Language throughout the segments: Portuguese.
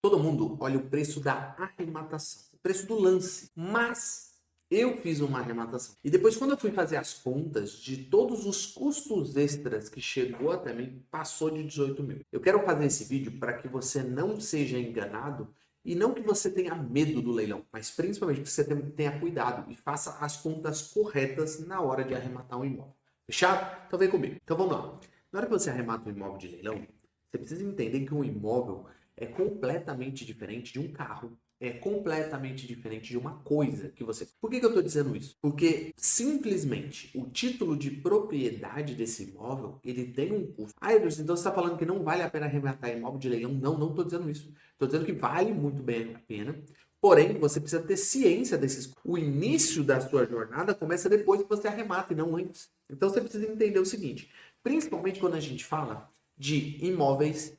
Todo mundo olha o preço da arrematação, o preço do lance, mas eu fiz uma arrematação. E depois, quando eu fui fazer as contas de todos os custos extras que chegou até mim, passou de 18 mil. Eu quero fazer esse vídeo para que você não seja enganado e não que você tenha medo do leilão, mas principalmente que você tenha cuidado e faça as contas corretas na hora de arrematar um imóvel. Fechado? Então vem comigo. Então vamos lá. Na hora que você arremata um imóvel de leilão, você precisa entender que um imóvel é completamente diferente de um carro. É completamente diferente de uma coisa que você... Por que eu estou dizendo isso? Porque simplesmente o título de propriedade desse imóvel, ele tem um custo. Ah, Edson, então você está falando que não vale a pena arrematar imóvel de leilão? Não, não estou dizendo isso. Estou dizendo que vale muito bem a pena. Porém, você precisa ter ciência desses. O início da sua jornada começa depois que você arremata e não antes. Então você precisa entender o seguinte, principalmente quando a gente fala de imóveis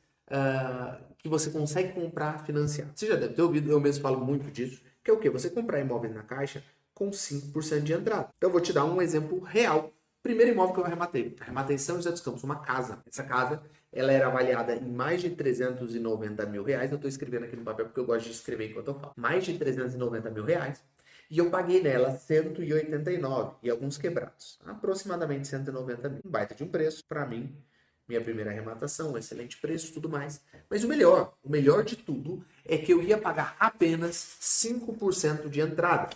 que você consegue comprar financiado. Você já deve ter ouvido, eu mesmo falo muito disso, que é o quê? Você comprar imóveis na Caixa com 5% de entrada. Então eu vou te dar um exemplo real. Primeiro imóvel que eu arrematei. Arrematei em São José dos Campos, uma casa. Essa casa, ela era avaliada em mais de 390 mil reais. Eu estou escrevendo aqui no papel porque eu gosto de escrever enquanto eu falo. Mais de 390 mil reais. E eu paguei nela 189 e alguns quebrados. Aproximadamente 190 mil. Um baita de um preço para mim. Minha primeira arrematação, um excelente preço, tudo mais. Mas o melhor de tudo é que eu ia pagar apenas 5% de entrada.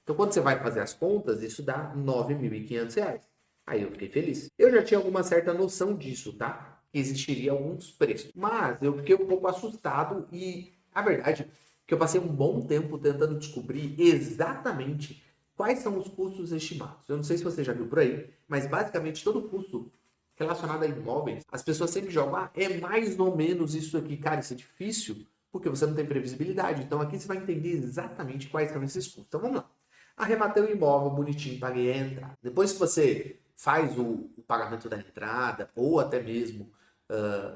Então, quando você vai fazer as contas, isso dá R$ 9.500. Aí eu fiquei feliz. Eu já tinha alguma certa noção disso, tá? Que existiria alguns preços. Mas eu fiquei um pouco assustado e, a verdade, é que eu passei um bom tempo tentando descobrir exatamente quais são os custos estimados. Eu não sei se você já viu por aí, mas basicamente todo custo relacionado a imóveis, as pessoas sempre jogam, é mais ou menos isso aqui. Cara, isso é difícil, porque você não tem previsibilidade. Então aqui você vai entender exatamente quais são esses custos. Então vamos lá. Arrematei o imóvel bonitinho, paguei a entrada. Depois que você faz o pagamento da entrada, ou até mesmo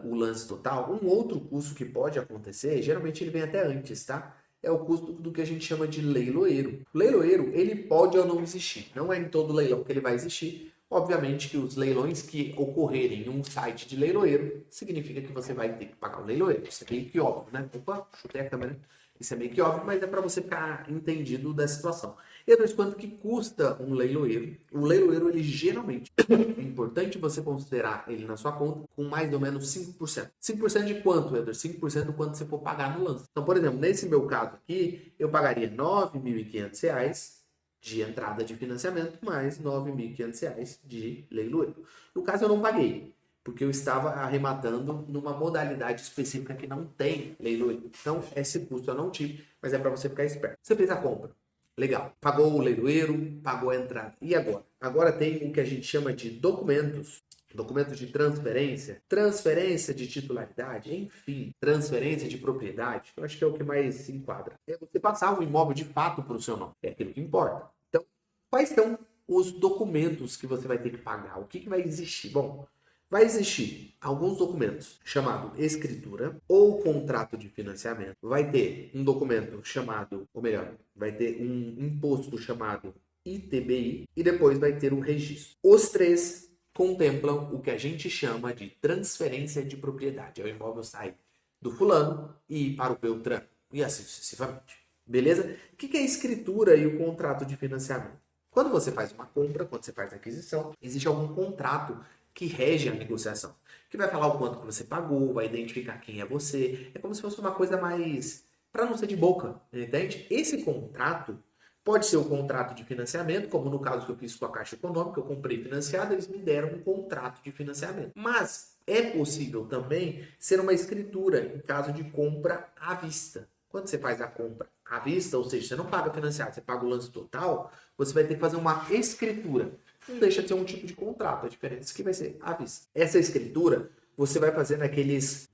o lance total, um outro custo que pode acontecer, geralmente ele vem até antes, tá? É o custo do que a gente chama de leiloeiro. O leiloeiro, ele pode ou não existir. Não é em todo leilão que ele vai existir. Obviamente que os leilões que ocorrerem em um site de leiloeiro, significa que você vai ter que pagar o leiloeiro. Isso é meio que óbvio, né? Opa, chutei a câmera. Isso é meio que óbvio, mas é para você ficar entendido da situação. E depois, quanto que custa um leiloeiro? O leiloeiro, ele geralmente, é importante você considerar ele na sua conta com mais ou menos 5%. 5% de quanto, Eder? 5% do quanto você for pagar no lance. Então, por exemplo, nesse meu caso aqui, eu pagaria R$ 9.500 de entrada de financiamento, mais R$ 9.500 de leiloeiro. No caso, eu não paguei, porque eu estava arrematando numa modalidade específica que não tem leiloeiro. Então, esse custo eu não tive, mas é para você ficar esperto. Você fez a compra. Legal. Pagou o leiloeiro, pagou a entrada. E agora? Agora tem o que a gente chama de documentos. Documentos de transferência, transferência de titularidade, enfim, transferência de propriedade, eu acho que é o que mais se enquadra. É você passar um imóvel de fato para o seu nome, é aquilo que importa. Então, quais são os documentos que você vai ter que pagar? O que vai existir? Bom, vai existir alguns documentos chamado escritura ou contrato de financiamento. Vai ter um documento chamado, ou melhor, vai ter um imposto chamado ITBI e depois vai ter um registro. Os três contemplam o que a gente chama de transferência de propriedade. O imóvel sai do fulano e ir para o Beltrano e assim sucessivamente. Beleza? O que é a escritura e o contrato de financiamento? Quando você faz uma compra, quando você faz a aquisição, existe algum contrato que rege a negociação, que vai falar o quanto que você pagou, vai identificar quem é você. É como se fosse uma coisa mais para não ser de boca, entende? Esse contrato pode ser o contrato de financiamento, como no caso que eu fiz com a Caixa Econômica, eu comprei financiado, eles me deram um contrato de financiamento. Mas é possível também ser uma escritura em caso de compra à vista. Quando você faz a compra à vista, ou seja, você não paga financiado, você paga o lance total, você vai ter que fazer uma escritura. Não deixa de ser um tipo de contrato, a diferença é que vai ser à vista. Essa escritura você vai fazer naqueles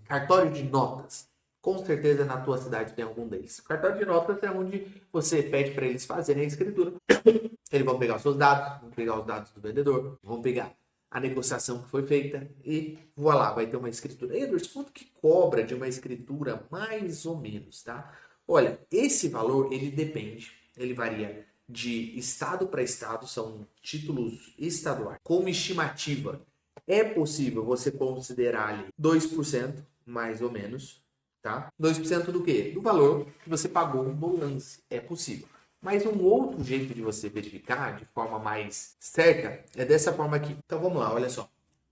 cartório de notas. Com certeza na tua cidade tem algum deles. O cartório de notas é onde você pede para eles fazerem a escritura. Eles vão pegar os seus dados, vão pegar os dados do vendedor, vão pegar a negociação que foi feita e voilá, vai ter uma escritura. Edwards, quanto que cobra de uma escritura? Mais ou menos, tá? Olha, esse valor, ele depende, ele varia de estado para estado, são títulos estaduais. Como estimativa, é possível você considerar ali 2%, mais ou menos, tá? 2% do quê? Do valor que você pagou no lance. É possível. Mas um outro jeito de você verificar de forma mais certa é dessa forma aqui. Então vamos lá, olha só.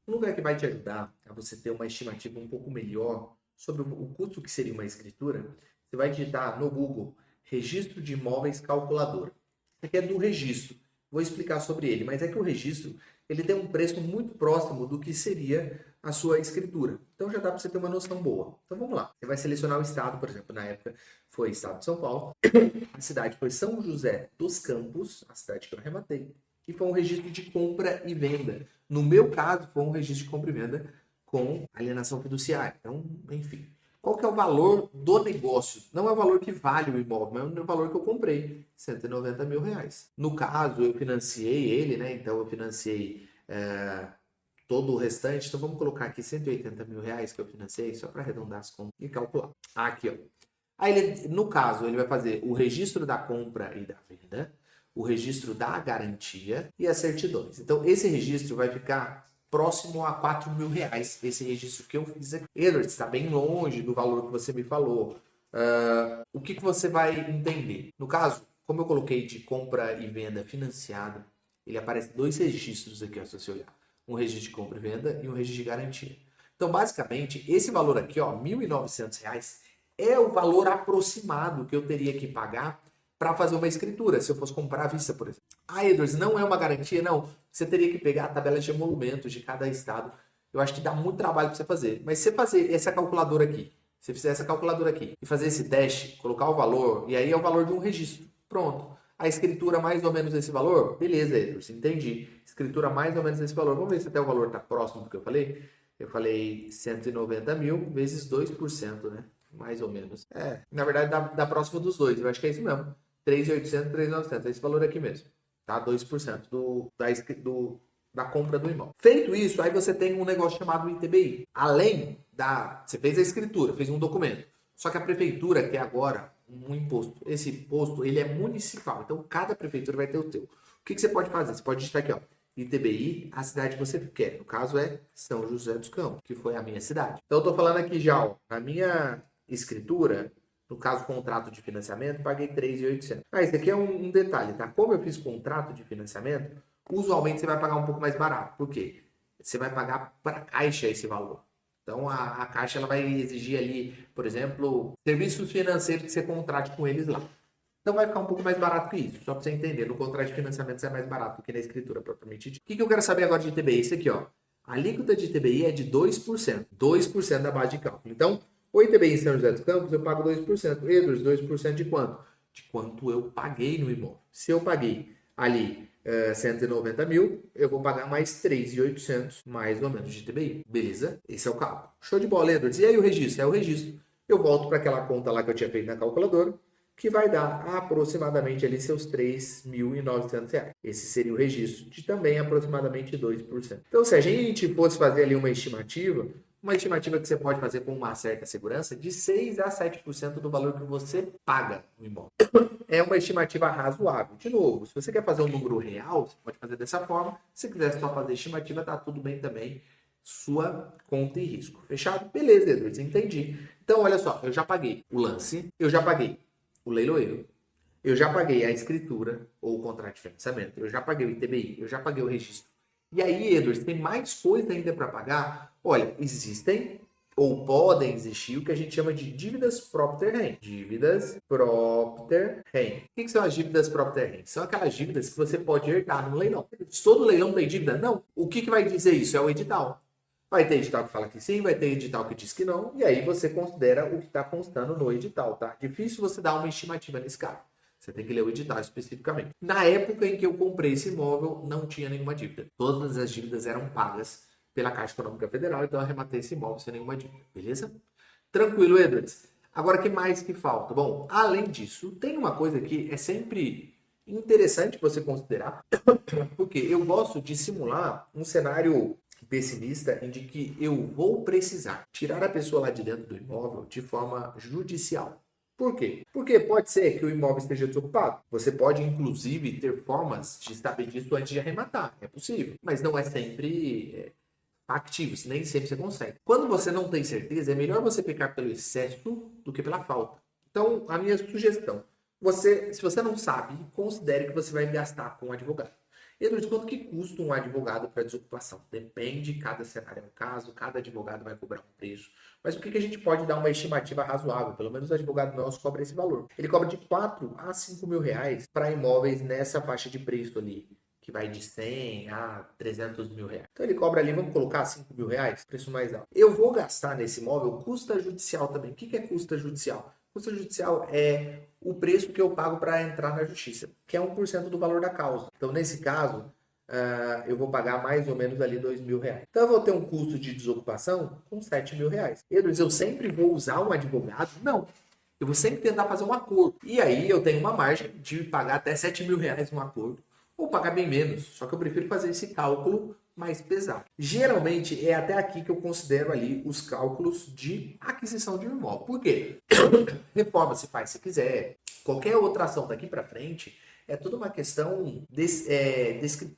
Um lugar que vai te ajudar a você ter uma estimativa um pouco melhor sobre o custo que seria uma escritura, você vai digitar no Google Registro de Imóveis Calculadora. Isso aqui é do registro. Vou explicar sobre ele, mas é que o registro ele tem um preço muito próximo do que seria a sua escritura. Então já dá para você ter uma noção boa. Então vamos lá. Você vai selecionar o estado, por exemplo, na época foi o estado de São Paulo. A cidade foi São José dos Campos, a cidade que eu arrematei. E foi um registro de compra e venda. No meu caso, foi um registro de compra e venda com alienação fiduciária. Então, enfim. Qual que é o valor do negócio? Não é o valor que vale o imóvel, mas é o valor que eu comprei, 190 mil reais. No caso, eu financiei ele, né? Então, eu financiei todo o restante. Então, vamos colocar aqui 180 mil reais que eu financiei, só para arredondar as contas e calcular. Aqui, ó. Aí, no caso, ele vai fazer o registro da compra e da venda, o registro da garantia e as certidões. Então, esse registro vai ficar próximo a 4 mil reais, esse registro que eu fiz aqui. Edward, está bem longe do valor que você me falou. O que você vai entender? No caso, como eu coloquei de compra e venda financiada, ele aparece 2 registros aqui, ó, se você olhar. Um registro de compra e venda e um registro de garantia. Então, basicamente, esse valor aqui, ó, R$ 1.900, é o valor aproximado que eu teria que pagar para fazer uma escritura, se eu fosse comprar à vista, por exemplo. Ah, Edwards, não é uma garantia, não. Você teria que pegar a tabela de emolumentos de cada estado. Eu acho que dá muito trabalho para você fazer. Mas se você fazer essa calculadora aqui, se você fizer essa calculadora aqui e fazer esse teste, colocar o valor, e aí é o valor de um registro. Pronto. A escritura mais ou menos esse valor? Beleza, Edwards, entendi. Escritura mais ou menos esse valor. Vamos ver se até o valor está próximo do que eu falei. Eu falei 190 mil vezes 2%, né? Mais ou menos. Na verdade dá próximo dos dois. Eu acho que é isso mesmo. 3.800, 3.900. É esse valor aqui mesmo. Tá? 2% da compra do imóvel. Feito isso, aí você tem um negócio chamado ITBI. Além da... Você fez a escritura, fez um documento. Só que a prefeitura quer agora um imposto. Esse imposto, ele é municipal. Então, cada prefeitura vai ter o teu. O que você pode fazer? Você pode digitar aqui, ó. ITBI, a cidade que você quer. No caso é São José dos Campos, que foi a minha cidade. Então, eu tô falando aqui já, ó. Na minha escritura... No caso, contrato de financiamento, paguei 3.800. Esse aqui é um detalhe, tá? Como eu fiz contrato de financiamento, usualmente você vai pagar um pouco mais barato. Por quê? Você vai pagar para a Caixa esse valor. Então, a Caixa ela vai exigir ali, por exemplo, serviços financeiros que você contrate com eles lá. Então, vai ficar um pouco mais barato que isso. Só para você entender, no contrato de financiamento você é mais barato do que na escritura propriamente dita. O que eu quero saber agora de ITBI? Isso aqui, ó. A alíquota de ITBI é de 2%. 2% da base de cálculo. Então, o ITBI em São José dos Campos, eu pago 2%. Edwards, 2% de quanto? De quanto eu paguei no imóvel. Se eu paguei ali 190 mil, eu vou pagar mais 3.800, mais ou menos, de ITBI. Beleza? Esse é o cálculo. Show de bola, Edwards. E aí o registro? É o registro. Eu volto para aquela conta lá que eu tinha feito na calculadora, que vai dar aproximadamente ali seus 3.900 reais. Esse seria o registro, de também aproximadamente 2%. Então, se a gente fosse fazer ali uma estimativa que você pode fazer com uma certa segurança, de 6 a 7% do valor que você paga no imóvel. É uma estimativa razoável. De novo, se você quer fazer um número real, você pode fazer dessa forma. Se quiser só fazer estimativa, tá tudo bem também. Sua conta e risco. Fechado? Beleza, Edwards, entendi. Então, olha só, eu já paguei o lance, eu já paguei o leiloeiro, eu já paguei a escritura ou o contrato de financiamento, eu já paguei o ITBI, eu já paguei o registro. E aí, Edwards, tem mais coisa ainda para pagar? Olha, existem ou podem existir o que a gente chama de dívidas propter rem. Dívidas propter rem. O que são as dívidas propter rem? São aquelas dívidas que você pode herdar no leilão. Todo leilão tem dívida? Não. O que vai dizer isso? É o edital. Vai ter edital que fala que sim, vai ter edital que diz que não, e aí você considera o que está constando no edital, tá? Difícil você dar uma estimativa nesse caso. Você tem que ler o edital especificamente. Na época em que eu comprei esse imóvel, não tinha nenhuma dívida. Todas as dívidas eram pagas pela Caixa Econômica Federal, então eu arrematei esse imóvel sem nenhuma dívida, beleza? Tranquilo, Edwards? Agora, o que mais que falta? Bom, além disso, tem uma coisa que é sempre interessante você considerar, porque eu gosto de simular um cenário pessimista em de que eu vou precisar tirar a pessoa lá de dentro do imóvel de forma judicial. Por quê? Porque pode ser que o imóvel esteja desocupado. Você pode, inclusive, ter formas de saber disso antes de arrematar. É possível. Mas não é sempre factíveis. Nem sempre você consegue. Quando você não tem certeza, é melhor você pecar pelo excesso do que pela falta. Então, a minha sugestão, se você não sabe, considere que você vai gastar com um advogado. Eduardo, quanto que custa um advogado para desocupação? Depende, cada cenário é um caso, cada advogado vai cobrar um preço. Mas o que a gente pode dar uma estimativa razoável? Pelo menos o advogado nosso cobra esse valor. Ele cobra de 4 a 5 mil reais para imóveis nessa faixa de preço ali, que vai de 100 a 300 mil reais. Então ele cobra ali, vamos colocar 5 mil reais, preço mais alto. Eu vou gastar nesse imóvel custa judicial também. O que é custa judicial? Custo judicial é o preço que eu pago para entrar na justiça, que é 1% do valor da causa. Então, nesse caso, eu vou pagar mais ou menos ali 2 mil reais. Então, eu vou ter um custo de desocupação com 7 mil reais. Eu sempre vou usar um advogado? Não. Eu vou sempre tentar fazer um acordo. E aí, eu tenho uma margem de pagar até 7 mil reais um acordo, ou pagar bem menos. Só que eu prefiro fazer esse cálculo mais pesado. Geralmente é até aqui que eu considero ali os cálculos de aquisição de um imóvel. Por quê? Reforma se faz se quiser. Qualquer outra ação daqui para frente é tudo uma questão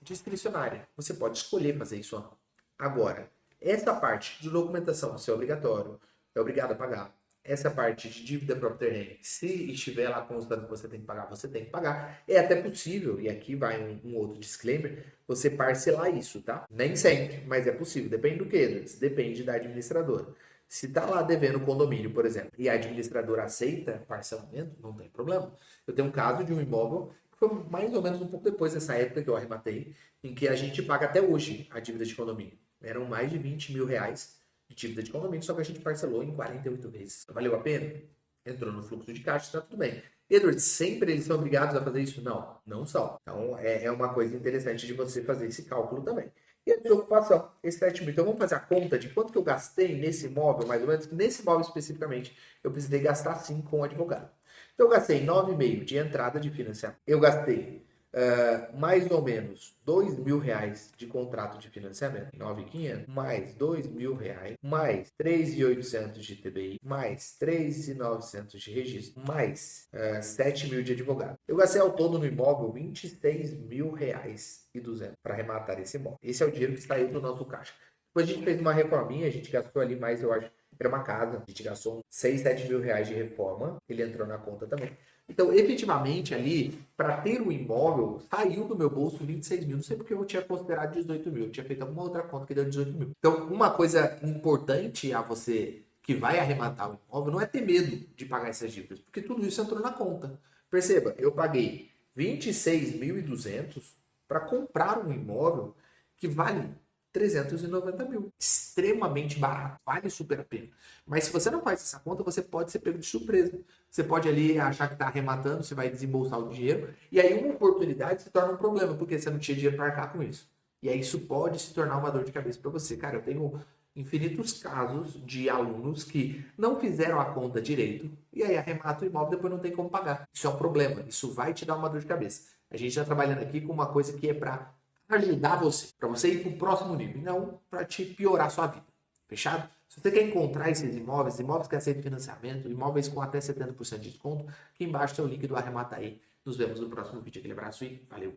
discricionária. Você pode escolher fazer isso ou não. Agora, essa parte de documentação, se é obrigatório, é obrigado a pagar. Essa parte de dívida própria terreno, se estiver lá constando que você tem que pagar, você tem que pagar. É até possível, e aqui vai um outro disclaimer, você parcelar isso, tá? Nem sempre, mas é possível. Depende do que, Edwards? Depende da administradora. Se tá lá devendo condomínio, por exemplo, e a administradora aceita parcelamento, não tem problema. Eu tenho um caso de um imóvel que foi mais ou menos um pouco depois dessa época que eu arrematei, em que a gente paga até hoje a dívida de condomínio. Eram mais de 20 mil reais de dívida de condomínio, só que a gente parcelou em 48 vezes. Valeu a pena? Entrou no fluxo de caixa, está tudo bem. Edward, sempre eles são obrigados a fazer isso? Não, não são. Então, é uma coisa interessante de você fazer esse cálculo também. E a desocupação, esse 7 mil. Então, vamos fazer a conta de quanto que eu gastei nesse imóvel, mais ou menos. Nesse imóvel especificamente, eu precisei gastar sim com o advogado. Então, eu gastei 9,5 de entrada de financiamento. Eu gastei mais ou menos 2 mil reais de contrato de financiamento, 9.500, mais 2 mil reais, mais 3.800 de TBI, mais 3.900 de registro, mais 7 mil de advogado. Eu gastei ao todo no imóvel 26 mil reais e 200 para arrematar esse imóvel. Esse é o dinheiro que saiu do nosso caixa. Depois a gente fez uma reforminha, a gente gastou ali mais, eu acho, era uma casa, a gente gastou 6, 7 mil reais de reforma, ele entrou na conta também. Então, efetivamente, ali, para ter o imóvel, saiu do meu bolso 26 mil. Não sei porque eu tinha considerado 18 mil. Eu tinha feito alguma outra conta que deu 18 mil. Então, uma coisa importante a você que vai arrematar o imóvel não é ter medo de pagar essas dívidas, porque tudo isso entrou na conta. Perceba, eu paguei 26.200 para comprar um imóvel que vale 390 mil. Extremamente barato. Vale super a pena. Mas se você não faz essa conta, você pode ser pego de surpresa. Você pode ali achar que está arrematando, você vai desembolsar o dinheiro. E aí uma oportunidade se torna um problema, porque você não tinha dinheiro para arcar com isso. E aí isso pode se tornar uma dor de cabeça para você. Cara, eu tenho infinitos casos de alunos que não fizeram a conta direito e aí arremata o imóvel e depois não tem como pagar. Isso é um problema. Isso vai te dar uma dor de cabeça. A gente está trabalhando aqui com uma coisa que é para ajudar você, para você ir para o próximo nível, e não para te piorar a sua vida. Fechado? Se você quer encontrar esses imóveis, imóveis que aceitam financiamento, imóveis com até 70% de desconto, aqui embaixo tem o link do Arremata aí. Nos vemos no próximo vídeo. Aquele abraço e valeu!